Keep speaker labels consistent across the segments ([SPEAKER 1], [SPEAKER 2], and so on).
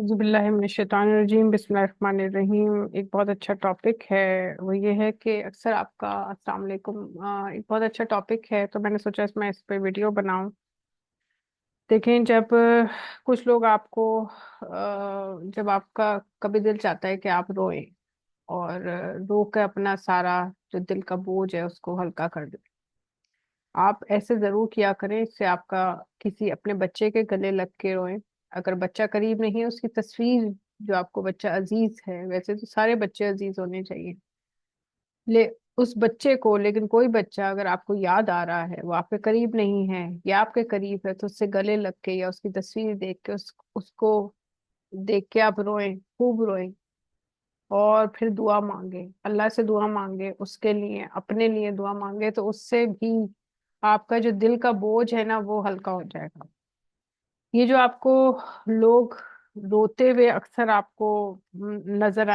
[SPEAKER 1] बिस्मिल्लाहिर्रहमानिर्रहीम बिस्मिल्लाहिर्रहमानिर्रहीम। एक बहुत अच्छा टॉपिक है। वो ये है कि अक्सर आपका अस्सलाम वालेकुम। एक बहुत अच्छा टॉपिक है, तो मैंने सोचा इसमें इस पे वीडियो बनाऊं। देखें, जब कुछ लोग आपको जब आपका कभी दिल चाहता है कि आप रोएं और रो के अपना सारा जो दिल का बोझ है उसको हल्का कर दें। आप ऐसे जरूर किया करें, इससे आपका किसी अपने बच्चे के गले लग के रोएं। अगर बच्चा करीब नहीं है, उसकी तस्वीर, जो आपको बच्चा अजीज है, वैसे तो सारे बच्चे अजीज होने चाहिए, ले उस बच्चे को, लेकिन कोई बच्चा अगर आपको याद आ रहा है, वो आपके करीब नहीं है या आपके करीब है, तो उससे गले लग के या उसकी तस्वीर देख के उसको देख के आप रोएं, खूब रोएं। और फिर दुआ मांगे, अल्लाह से दुआ मांगे, उसके लिए अपने लिए दुआ मांगे, तो उससे भी आपका जो दिल का बोझ है ना, वो हल्का हो जाएगा। ये जो आपको लोग रोते हुए अक्सर आपको नजर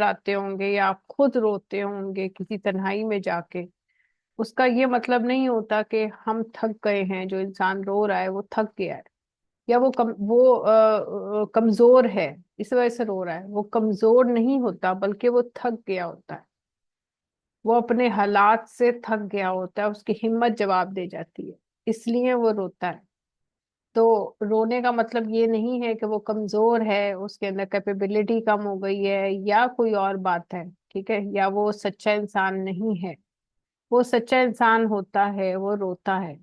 [SPEAKER 1] आते होंगे, या आप खुद रोते होंगे किसी तन्हाई में जाके, उसका ये मतलब नहीं होता कि हम थक गए हैं। जो इंसान रो रहा है वो थक गया है, या वो कमजोर है, इस वजह से रो रहा है। वो कमजोर नहीं होता, बल्कि वो थक गया होता है। वो अपने हालात से थक गया होता है, उसकी हिम्मत जवाब दे जाती है, इसलिए वो रोता है। तो रोने का मतलब ये नहीं है कि वो कमजोर है, उसके अंदर कैपेबिलिटी कम हो गई है, या कोई और बात है, ठीक है, या वो सच्चा इंसान नहीं है। वो सच्चा इंसान होता है, वो रोता है।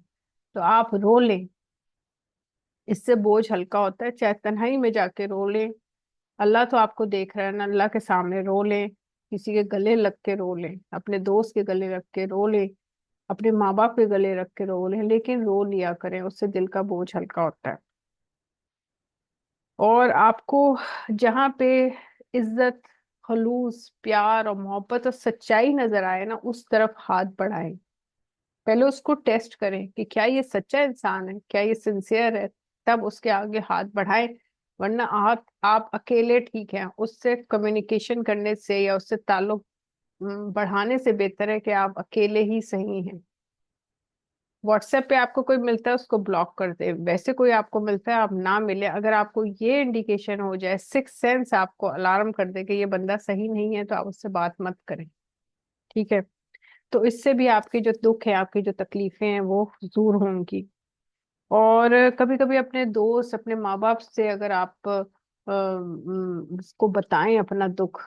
[SPEAKER 1] तो आप रो लें, इससे बोझ हल्का होता है। चाहे तन्हाई में जाके रो लें, अल्लाह तो आपको देख रहा है ना, अल्लाह के सामने रो लें, किसी के गले लग के रो लें, अपने दोस्त के गले रख के रो लें, अपने माँ बाप के गले रख के रो लें, लेकिन रो लिया करें, उससे दिल का बोझ हल्का होता है। और आपको जहाँ पे इज्जत, खलूस, प्यार और मोहब्बत और सच्चाई नजर आए ना, उस तरफ हाथ बढ़ाएं। पहले उसको टेस्ट करें कि क्या ये सच्चा इंसान है, क्या ये सिंसियर है, तब उसके आगे हाथ बढ़ाएं। वरना आप अकेले ठीक हैं, उससे कम्युनिकेशन करने से या उससे ताल्लुक बढ़ाने से बेहतर है कि आप अकेले ही सही हैं। व्हाट्सएप पे आपको कोई मिलता है, उसको ब्लॉक कर दे। वैसे कोई आपको मिलता है, आप ना मिले। अगर आपको ये इंडिकेशन हो जाए, सिक्स सेंस आपको अलार्म कर दे कि ये बंदा सही नहीं है, तो आप उससे बात मत करें, ठीक है। तो इससे भी आपके जो दुख है, आपकी जो तकलीफें हैं, वो दूर होंगी। और कभी कभी अपने दोस्त, अपने माँ बाप से अगर आप उसको बताएं अपना दुख,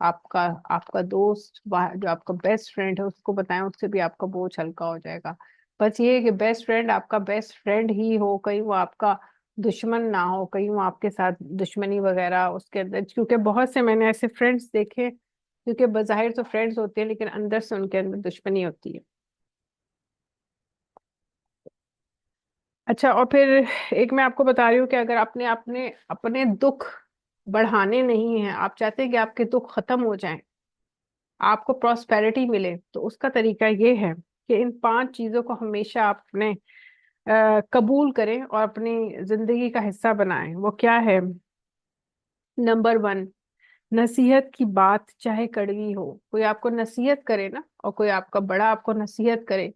[SPEAKER 1] आपका आपका दोस्त, जो आपका बेस्ट फ्रेंड है, उसको बताएं, उससे भी आपका बोझ हल्का हो जाएगा। बस ये है कि बेस्ट फ्रेंड आपका बेस्ट फ्रेंड ही हो, कहीं वो आपका दुश्मन ना हो, कहीं वो आपके साथ दुश्मनी वगैरह उसके अंदर। क्योंकि बहुत से मैंने ऐसे फ्रेंड्स देखे, क्योंकि बाहर तो फ्रेंड्स होते हैं, लेकिन अंदर से उनके अंदर दुश्मनी होती है। अच्छा, और फिर एक मैं आपको बता रही हूँ कि अगर आपने अपने अपने दुख बढ़ाने नहीं है, आप चाहते हैं कि आपके दुख खत्म हो जाएं, आपको प्रॉस्पेरिटी मिले, तो उसका तरीका ये है कि इन पांच चीजों को हमेशा आप अपने कबूल करें और अपनी जिंदगी का हिस्सा बनाएं। वो क्या है? नंबर वन, नसीहत की बात चाहे कड़वी हो। कोई आपको नसीहत करे ना, और कोई आपका बड़ा आपको नसीहत करे,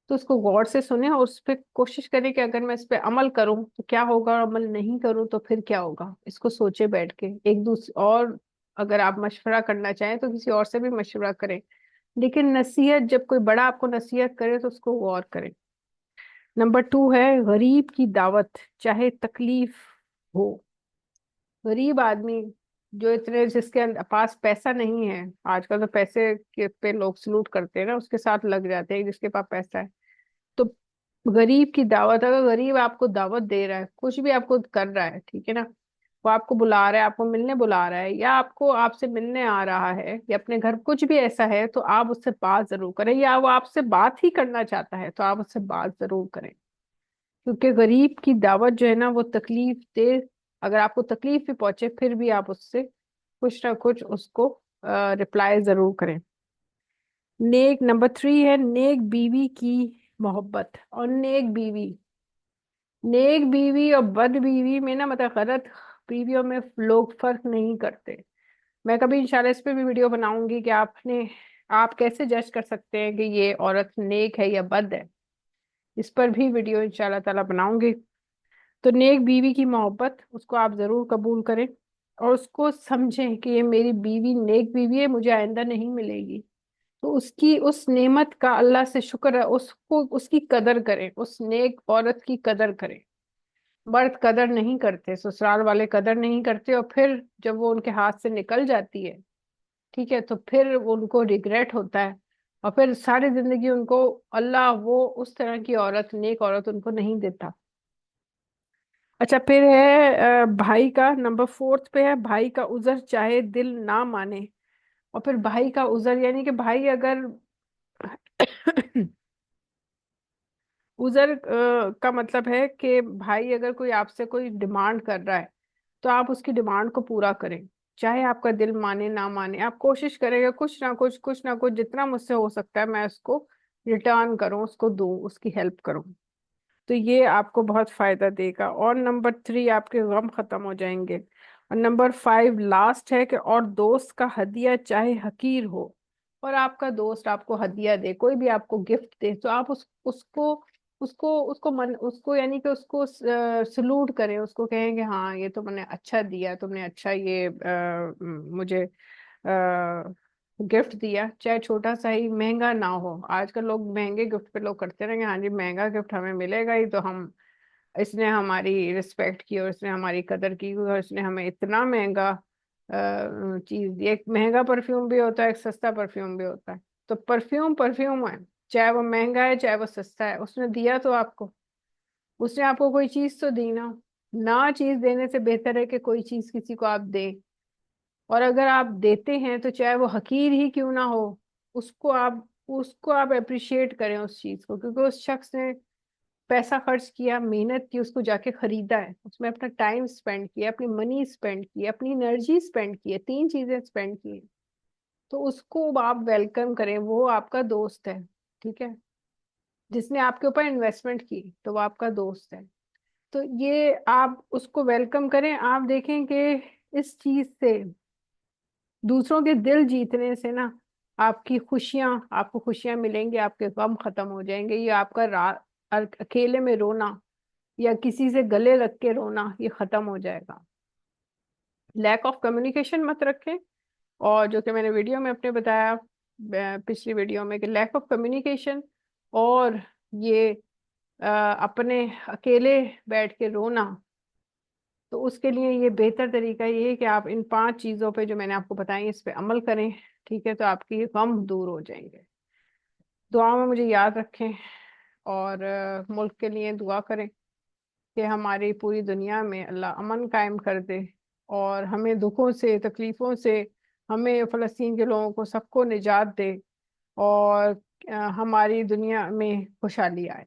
[SPEAKER 1] तो उसको गौर से सुने और उस पर कोशिश करें कि अगर मैं इस पे अमल करूं तो क्या होगा, और अमल नहीं करूं तो फिर क्या होगा। इसको सोचे बैठ के एक दूसरे। और अगर आप मशवरा करना चाहें तो किसी और से भी मशवरा करें, लेकिन नसीहत, जब कोई बड़ा आपको नसीहत करे तो उसको गौर करें। नंबर टू है, गरीब की दावत चाहे तकलीफ हो। गरीब आदमी, जो इतने जिसके पास पैसा नहीं है, आजकल तो पैसे के पे लोग सलूट करते हैं ना, उसके साथ लग जाते हैं जिसके पास पैसा है। तो गरीब की दावत, अगर गरीब आपको दावत दे रहा है, कुछ भी आपको कर रहा है, ठीक है ना, वो आपको बुला रहा है, आपको मिलने बुला रहा है, या आपको आपसे मिलने आ रहा है, या अपने घर कुछ भी ऐसा है, तो आप उससे बात जरूर करें। या वो आपसे बात ही करना चाहता है, तो आप उससे बात जरूर करें। क्योंकि गरीब की दावत जो है ना, वो तकलीफ दे। अगर आपको तकलीफ भी पहुंचे, फिर भी आप उससे कुछ ना कुछ उसको रिप्लाई जरूर करें। नेक, नंबर थ्री है, नेक बीवी की मोहब्बत। और नेक बीवी और बद बीवी में ना, मतलब गलत बीवियों में लोग फर्क नहीं करते। मैं कभी इंशाल्लाह इस पे भी वीडियो बनाऊंगी कि आप कैसे जज कर सकते हैं कि ये औरत नेक है या बद है। इस पर भी वीडियो इंशाल्लाह ताला बनाऊंगी। तो नेक बीवी की मोहब्बत उसको आप जरूर कबूल करें, और उसको समझें कि ये मेरी बीवी नेक बीवी है, मुझे आइंदा नहीं मिलेगी। तो उसकी उस नेमत का अल्लाह से शुक्र है, उसको उसकी कदर करें, उस नेक औरत की कदर करें। मर्द कदर नहीं करते, ससुराल वाले कदर नहीं करते, और फिर जब वो उनके हाथ से निकल जाती है, ठीक है, तो फिर वो उनको रिग्रेट होता है, और फिर सारी जिंदगी उनको अल्लाह वो उस तरह की औरत, नेक औरत उनको नहीं देता। अच्छा, फिर है भाई का नंबर 4 पे है, भाई का उज़र चाहे दिल ना माने। और फिर भाई का उज़र यानी कि भाई अगर उज़र का मतलब है कि भाई अगर कोई आपसे कोई डिमांड कर रहा है, तो आप उसकी डिमांड को पूरा करें। चाहे आपका दिल माने ना माने, आप कोशिश करेंगे कुछ ना कुछ जितना मुझसे हो सकता है मैं उसको रिटर्न करूं, उसको दूं, उसकी हेल्प करूं। तो ये आपको बहुत फायदा देगा। और नंबर 3, आपके गम खत्म हो जाएंगे। और नंबर 5 लास्ट है कि और दोस्त का हदिया चाहे हकीर हो, और आपका दोस्त आपको हदिया दे, कोई भी आपको गिफ्ट दे, तो आप उसको उसको उसको मन उसको यानी कि उसको सलूट करें, उसको कहें कि हाँ ये तो मैंने अच्छा दिया, तुमने अच्छा ये मुझे गिफ्ट दिया, चाहे छोटा सा ही, महंगा ना हो। आजकल लोग महंगे गिफ्ट पे लोग करते रहेंगे, हाँ जी महंगा गिफ्ट हमें मिलेगा ही तो हम, इसने हमारी रिस्पेक्ट की और इसने हमारी कदर की और इसने हमें इतना महंगा चीज दी। एक महंगा परफ्यूम भी होता है, एक सस्ता परफ्यूम भी होता है। तो परफ्यूम परफ्यूम है, चाहे वो महंगा है चाहे वो सस्ता है, उसने दिया तो आपको, उसने आपको कोई चीज तो दी ना। ना चीज देने से बेहतर है कि कोई चीज किसी को आप दें। और अगर आप देते हैं तो चाहे वो हकीर ही क्यों ना हो, उसको आप अप्रिशिएट करें उस चीज को, क्योंकि उस शख्स ने पैसा खर्च किया, मेहनत की, उसको जाके खरीदा है, उसमें अपना टाइम स्पेंड किया, अपनी मनी स्पेंड की, अपनी एनर्जी स्पेंड की है, 3 चीजें स्पेंड की हैं। तो उसको आप वेलकम करें, वो आपका दोस्त है, ठीक है। जिसने आपके ऊपर इन्वेस्टमेंट की तो वो आपका दोस्त है। तो ये आप उसको वेलकम करें। आप देखें कि इस चीज से, दूसरों के दिल जीतने से ना, आपको खुशियां मिलेंगी, आपके गम खत्म हो जाएंगे। ये आपका अकेले में रोना या किसी से गले लग के रोना ये खत्म हो जाएगा। लैक ऑफ कम्युनिकेशन मत रखें। और जो कि मैंने वीडियो में अपने बताया, पिछली वीडियो में, कि लैक ऑफ कम्युनिकेशन और ये अपने अकेले बैठ के रोना, तो उसके लिए ये बेहतर तरीका ये है कि आप इन 5 चीज़ों पे जो मैंने आपको बताई इस पे अमल करें, ठीक है, तो आपकी गम दूर हो जाएंगे। दुआ में मुझे याद रखें, और मुल्क के लिए दुआ करें कि हमारी पूरी दुनिया में अल्लाह अमन कायम कर दे, और हमें दुखों से, तकलीफ़ों से, हमें फ़लस्तीन के लोगों को सबको निजात दे, और हमारी दुनिया में खुशहाली आए।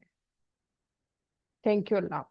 [SPEAKER 1] Thank you. अल्लाह।